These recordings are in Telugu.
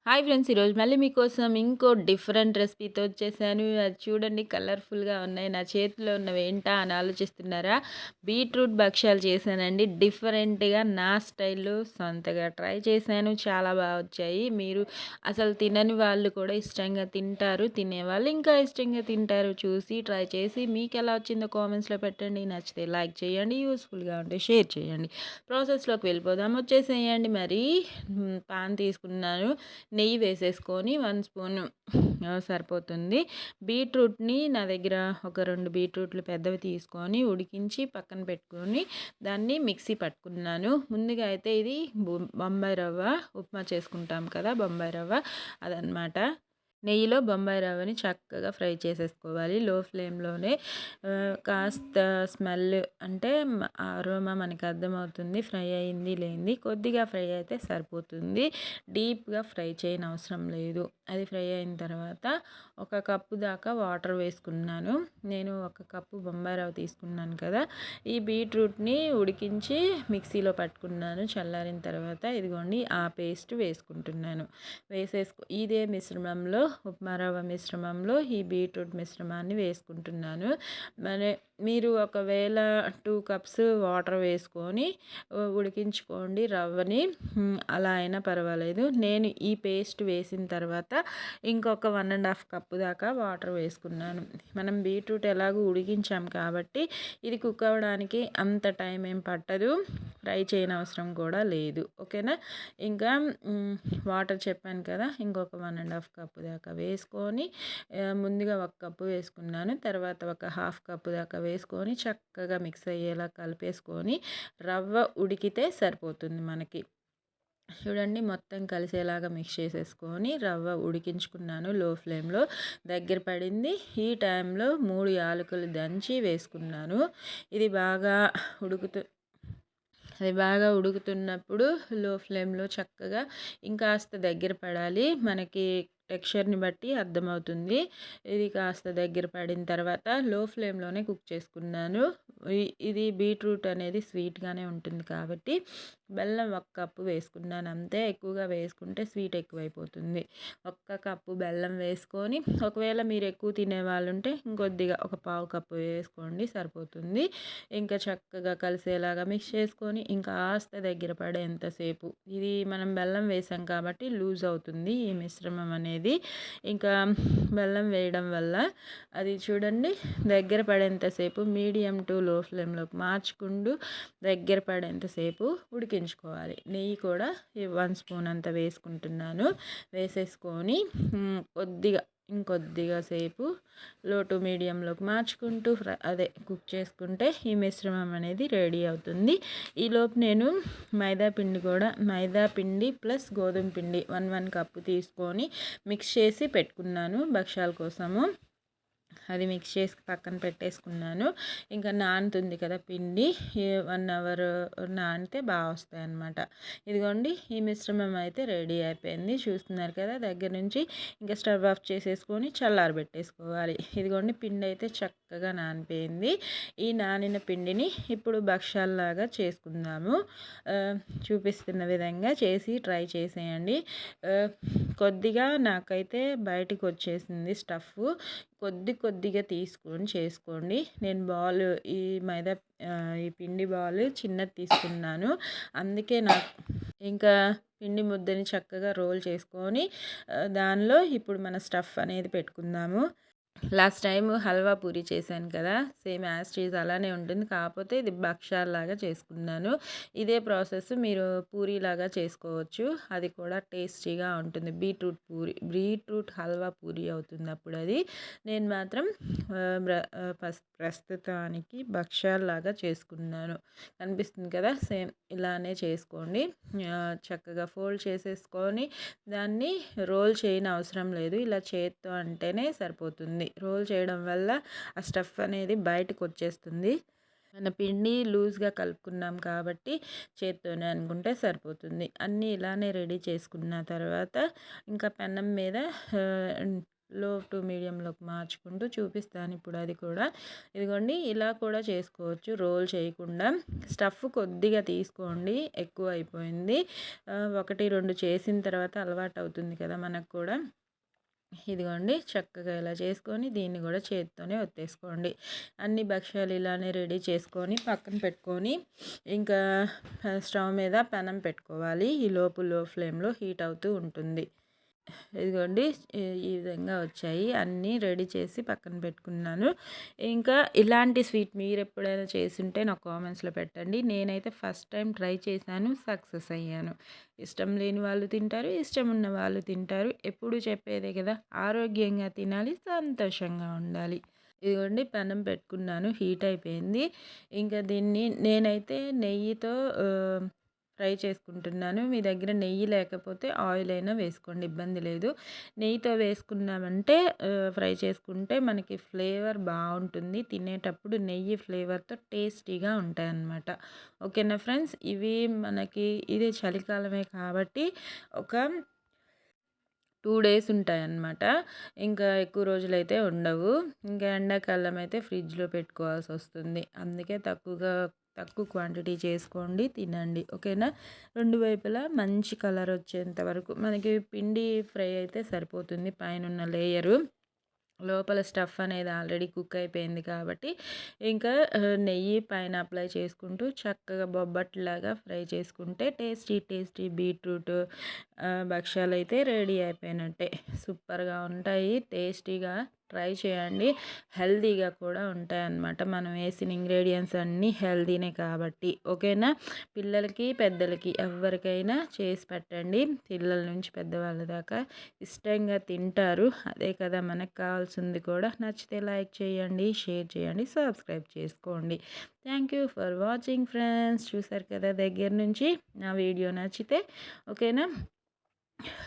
Hi friends! ఈరోజు మళ్ళీ మీకోసం ఇంకో డిఫరెంట్ రెసిపీతో వచ్చేసాను. అది చూడండి కలర్‌ఫుల్‌గా ఉన్నాయి. నా చేతిలో ఉన్నవి ఏంటా అని ఆలోచిస్తున్నారా? బీట్రూట్ భక్ష్యాలు చేశానండి. డిఫరెంట్‌గా నా స్టైల్‌లో సొంతగా ట్రై చేశాను. చాలా బాగా వచ్చాయి. మీరు అసలు తినని వాళ్ళు కూడా ఇష్టంగా తింటారు. తినేవాళ్ళు ఇంకా ఇష్టంగా తింటారు. చూసి ట్రై చేసి మీకెలా వచ్చిందో కామెంట్స్‌లో పెట్టండి. నచ్చితే లైక్ చేయండి. యూజ్‌ఫుల్‌గా ఉంటే షేర్ చేయండి. ప్రాసెస్‌లోకి వెళ్ళిపోదాం. వచ్చేసేయండి మరి. పాన్ తీసుకున్నాను. నెయ్యి వేసేసుకొని 1 స్పూను సరిపోతుంది. బీట్రూట్‌ని నా దగ్గర ఒక 2 బీట్రూట్లు పెద్దవి తీసుకొని ఉడికించి పక్కన పెట్టుకొని దాన్ని మిక్సీ పట్టుకున్నాను. ముందుగా అయితే ఇది బొంబాయి రవ్వ ఉప్మా చేసుకుంటాం కదా! బొంబాయి రవ్వ అదనమాట. నెయ్యిలో బొంబాయి రవ్వని చక్కగా ఫ్రై చేసేసుకోవాలి లో ఫ్లేమ్‌లోనే. కాస్త స్మెల్ అంటే అరోమా మనకు అర్థమవుతుంది ఫ్రై అయింది లేనిది. కొద్దిగా ఫ్రై అయితే సరిపోతుంది. డీప్‌గా ఫ్రై చేయనవసరం లేదు. అది ఫ్రై అయిన తర్వాత ఒక కప్పు దాకా వాటర్ వేసుకున్నాను. నేను ఒక కప్పు బొంబాయి రవ్వ తీసుకున్నాను కదా! ఈ బీట్రూట్‌ని ఉడికించి మిక్సీలో పట్టుకున్నాను. చల్లారిన తర్వాత ఇదిగోండి ఆ పేస్ట్ వేసుకుంటున్నాను. ఇదే మిశ్రమంలో ఉప్మా రవ్వ మిశ్రమంలో ఈ బీట్రూట్ మిశ్రమాన్ని వేసుకుంటున్నాను. మరి మీరు ఒకవేళ 2 కప్స్ వాటర్ వేసుకొని ఉడికించుకోండి రవ్వని. అలా అయినా పర్వాలేదు. నేను ఈ పేస్ట్ వేసిన తర్వాత ఇంకొక 1½ కప్పు దాకా వాటర్ వేసుకున్నాను. మనం బీట్రూట్ ఎలాగో ఉడికించాం కాబట్టి ఇది కుక్ అవ్వడానికి అంత టైం ఏం పట్టదు. ఫ్రై చేయనవసరం కూడా లేదు. ఓకేనా? ఇంకా వాటర్ చెప్పాను కదా! ఇంకొక 1½ కప్పు దాకా వేసుకొని ముందుగా ఒక కప్పు వేసుకున్నాను. తర్వాత ఒక హాఫ్ కప్పు దాకా వేసుకొని చక్కగా మిక్స్ అయ్యేలా కలిపేసుకొని రవ్వ ఉడికితే సరిపోతుంది మనకి. చూడండి మొత్తం కలిసేలాగా మిక్స్ చేసేసుకొని రవ్వ ఉడికించుకున్నాను లో ఫ్లేమ్‌లో. దగ్గర పడింది. ఈ టైంలో 3 యాలకులు దంచి వేసుకున్నాను. ఇది బాగా ఉడుకుతు అది బాగా ఉడుకుతున్నప్పుడు లో ఫ్లేమ్‌లో చక్కగా ఇంకాస్త దగ్గర పడాలి. మనకి టెక్స్చర్‌ని బట్టి అర్థమవుతుంది. ఇది కాస్త దగ్గర పడిన తర్వాత లో ఫ్లేమ్‌లోనే కుక్ చేసుకున్నాను. ఇది బీట్రూట్ అనేది స్వీట్‌గానే ఉంటుంది కాబట్టి బెల్లం 1 కప్పు వేసుకున్నాను అంతే. ఎక్కువగా వేసుకుంటే స్వీట్ ఎక్కువైపోతుంది. 1 కప్పు బెల్లం వేసుకొని ఒకవేళ మీరు ఎక్కువ తినేవాళ్ళుంటే ఇంకొద్దిగా ఒక పావు కప్పు వేసుకోండి సరిపోతుంది. ఇంకా చక్కగా కలిసేలాగా మిక్స్ చేసుకొని ఇంకాస్త దగ్గర పడేంతసేపు ఇది మనం బెల్లం వేసాం కాబట్టి లూజ్ అవుతుంది ఈ మిశ్రమం అనేది. ఇంకా బెల్లం వేయడం వల్ల అది చూడండి దగ్గర పడేంతసేపు మీడియం టు లో ఫ్లేమ్‌లోకి మార్చుకుంటూ దగ్గర పడేంతసేపు ఉడికించుకోవాలి. నెయ్యి కూడా 1 స్పూన్ అంత వేసుకుంటున్నాను. వేసేసుకొని ఇంకొద్దిగా సేపు లో టు మీడియంలోకి మార్చుకుంటూ కుక్ చేసుకుంటే ఈ మిశ్రమం అనేది రెడీ అవుతుంది. ఈలోపు నేను మైదా పిండి ప్లస్ గోధుమ పిండి 1 కప్పు తీసుకొని మిక్స్ చేసి పెట్టుకున్నాను భక్షాల కోసము. అది మిక్స్ చేసి పక్కన పెట్టేసుకున్నాను. ఇంకా నానుతుంది కదా పిండి 1 అవర్ నానితే బాగా వస్తాయన్నమాట. ఇదిగోండి ఈ మిశ్రమం అయితే రెడీ అయిపోయింది. చూస్తున్నారు కదా దగ్గర నుంచి. ఇంకా స్టవ్ ఆఫ్ చేసేసుకొని చల్లారబెట్టేసుకోవాలి. ఇదిగోండి పిండి అయితే చక్కగా నానిపోయింది. ఈ నానిన పిండిని ఇప్పుడు భక్షాల్లాగా చేసుకుందాము. చూపిస్తున్న విధంగా చేసి ట్రై చేసేయండి. కొద్దిగా నాకైతే బయటికి వచ్చేసింది స్టఫ్. కొద్దిగా తీసుకొని చేసుకోండి. నేను ఈ మైదా ఈ పిండి బాల్ చిన్నది తీసుకున్నాను. అందుకే ఇంకా పిండి ముద్దని చక్కగా రోల్ చేసుకొని దానిలో ఇప్పుడు మన స్టఫ్ అనేది పెట్టుకుందాము. లాస్ట్ టైం హల్వా పూరి చేశాను కదా! సేమ్ యాజ్ టీజ్ అలానే ఉంటుంది. కాకపోతే ఇది భక్షాల్లాగా చేసుకున్నాను. ఇదే ప్రాసెస్ మీరు పూరీలాగా చేసుకోవచ్చు. అది కూడా టేస్టీగా ఉంటుంది. బీట్రూట్ హల్వా పూరి అవుతుంది అప్పుడు అది. నేను మాత్రం ప్రస్తుతానికి భక్షాల్లాగా చేసుకున్నాను. కనిపిస్తుంది కదా! సేమ్ ఇలానే చేసుకోండి. చక్కగా ఫోల్డ్ చేసేసుకొని దాన్ని రోల్ చేయనవసరం లేదు. ఇలా చేత్తో అంటేనే సరిపోతుంది. రోల్ చేయడం వల్ల ఆ స్టఫ్ అనేది బయటకు వచ్చేస్తుంది. మన పిండి లూజ్గా కలుపుకున్నాం కాబట్టి చేత్తోనే అనుకుంటే సరిపోతుంది. అన్నీ ఇలానే రెడీ చేసుకున్న తర్వాత ఇంకా పెనం మీద లో టు మీడియంలోకి మార్చుకుంటూ చూపిస్తాను ఇప్పుడు అది కూడా. ఇదిగోండి ఇలా కూడా చేసుకోవచ్చు రోల్ చేయకుండా. స్టఫ్ కొద్దిగా తీసుకోండి, ఎక్కువ అయిపోయింది. 1, 2 చేసిన తర్వాత అలవాటు అవుతుంది కదా మనకు కూడా. ఇదిగోండి చక్కగా ఇలా చేసుకొని దీన్ని కూడా చేతితోనే ఒత్తేసుకోండి. అన్ని భక్ష్యాలు ఇలానే రెడీ చేసుకొని పక్కన పెట్టుకొని ఇంకా స్టవ్ మీద పెనం పెట్టుకోవాలి. ఈ లోపు లో ఫ్లేమ్లో హీట్ అవుతూ ఉంటుంది. ఇదిగోండి ఈ విధంగా వచ్చాయి. అన్నీ రెడీ చేసి పక్కన పెట్టుకున్నాను. ఇంకా ఇలాంటి స్వీట్ మీరు ఎప్పుడైనా చేసుంటే నాకు కామెంట్స్లో పెట్టండి. నేనైతే ఫస్ట్ టైం ట్రై చేశాను, సక్సెస్ అయ్యాను. ఇష్టం లేని వాళ్ళు తింటారు, ఇష్టం ఉన్న వాళ్ళు తింటారు. ఎప్పుడు చెప్పేదే కదా, ఆరోగ్యంగా తినాలి, సంతోషంగా ఉండాలి. ఇదిగోండి పెనం పెట్టుకున్నాను, హీట్ అయిపోయింది. ఇంకా దీన్ని నేనైతే నెయ్యితో ఫ్రై చేసుకుంటున్నాను. మీ దగ్గర నెయ్యి లేకపోతే ఆయిల్ అయినా వేసుకోండి, ఇబ్బంది లేదు. నెయ్యితో వేసుకున్నామంటే ఫ్రై చేసుకుంటే మనకి ఫ్లేవర్ బాగుంటుంది. తినేటప్పుడు నెయ్యి ఫ్లేవర్తో టేస్టీగా ఉంటాయన్నమాట. ఓకేనా ఫ్రెండ్స్, ఇవి మనకి ఇది చలికాలమే కాబట్టి ఒక 2 డేస్ ఉంటాయన్నమాట. ఇంకా ఎక్కువ రోజులైతే ఉండవు. ఇంకా ఎండాకాలం అయితే ఫ్రిడ్జ్‌లో పెట్టుకోవాల్సి వస్తుంది. అందుకే తక్కువ క్వాంటిటీ చేసుకోండి, తినండి. ఓకేనా. 2 వైపులా మంచి కలర్ వచ్చేంత వరకు మనకి పిండి ఫ్రై అయితే సరిపోతుంది. పైనున్న లేయరు, లోపల స్టఫ్ అనేది ఆల్రెడీ కుక్ అయిపోయింది కాబట్టి ఇంకా నెయ్యి పైన అప్లై చేసుకుంటూ చక్కగా బొబ్బట్లాగా ఫ్రై చేసుకుంటే టేస్టీ బీట్రూట్ భక్ష్యాలు అయితే రెడీ అయిపోయినట్టే. సూపర్గా ఉంటాయి, టేస్టీగా ట్రై చేయండి. హెల్తీగా కూడా ఉంటాయన్నమాట. మనం వేసిన ఇంగ్రీడియంట్స్ అన్నీ హెల్తీనే కాబట్టి. ఓకేనా. పిల్లలకి పెద్దలకి ఎవరికైనా చేసి పెట్టండి. పిల్లల నుంచి పెద్దవాళ్ళ దాకా ఇష్టంగా తింటారు. అదే కదా మనకు కావాల్సింది కూడా. నచ్చితే లైక్ చేయండి, షేర్ చేయండి, సబ్స్క్రైబ్ చేసుకోండి. Thank you for watching friends. చూసారు కదా దగ్గర నుంచి. నా వీడియో నచ్చితే ఓకేనా.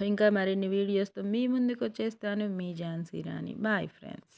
ఇంకా మరిన్ని వీడియోస్తో మీ ముందుకు వచ్చేస్తాను. మీ ఝాన్సీ రాణి. Bye friends.